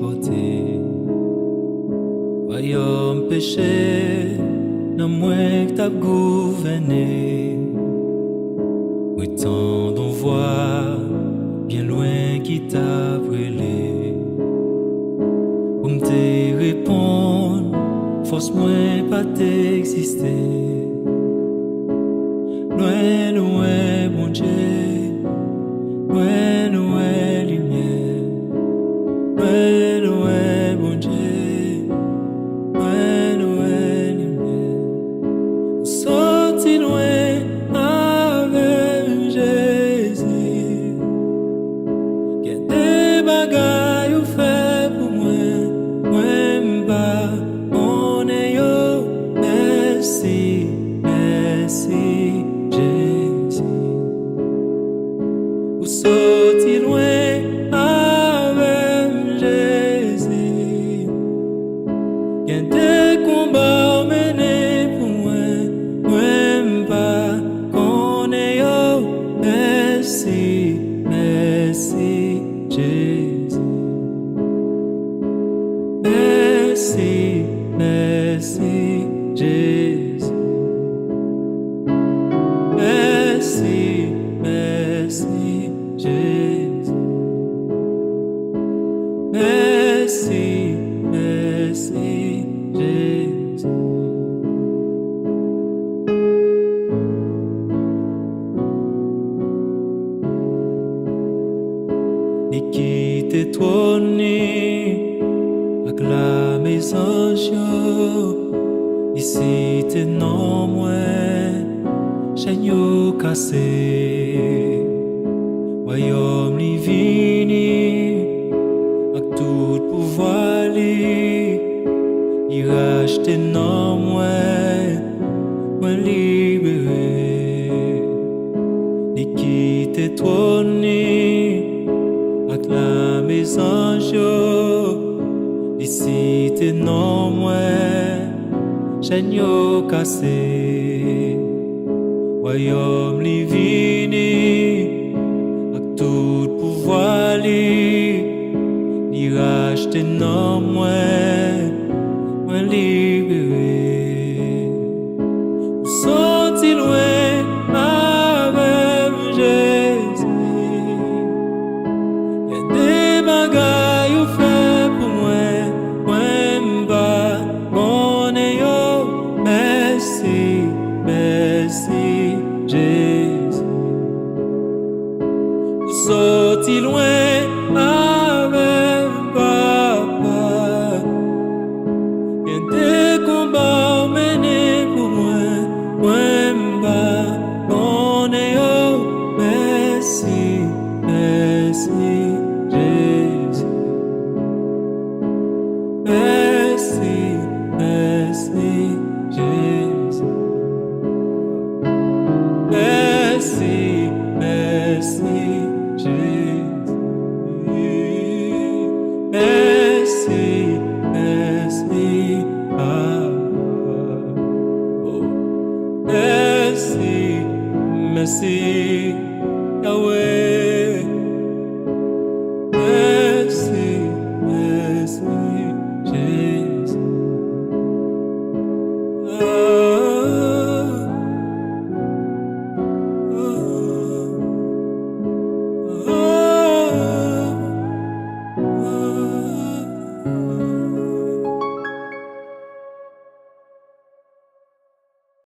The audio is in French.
porté. Voyons péché, non moins que t'as gouverné. Oui, tant d'on voit, bien loin qui t'a brûlé. Pour me te répondre, force moins pas t'exister. Loin, loin, bon Dieu, loin, loin, lumière. Loin, loin, bon Dieu, loin, loin, lumière. Sorti loin avec Jésus. Qu'il y a des bagailles ou fait pour moi, moi m'ba, on est yo, merci, merci. Ou sorti loin avec Jésus. Y a des combats menés pour moi, moi pas qu'on est yo. Merci, merci Jésus. Merci, merci Jésus. Merci, merci Jésus. Merci, merci Jésus. Et qui t'est trôné, acclame sans ici t'es non moins. Chaîneau cassé, royaume li vini, ak tout pouvoir li, il rachete non moi libéré, li quitte trône, acclame les anges, ici t'es non moi, chaîneau cassé. Royaume li vini, ak tout pouvoir li rachete non moi libéré. Sorti loin avec Jésus. Y a des bagailles ou fait pour moi m'ba, on est yo, merci, merci Jésus. Sorti loin avec papa. Y a des combats menés pour moi m'ba, on est yo, merci, merci Jésus. Merci, merci Jésus. Merci, merci Jésus. Merci, merci Papa. Oh. Merci, merci Yahweh.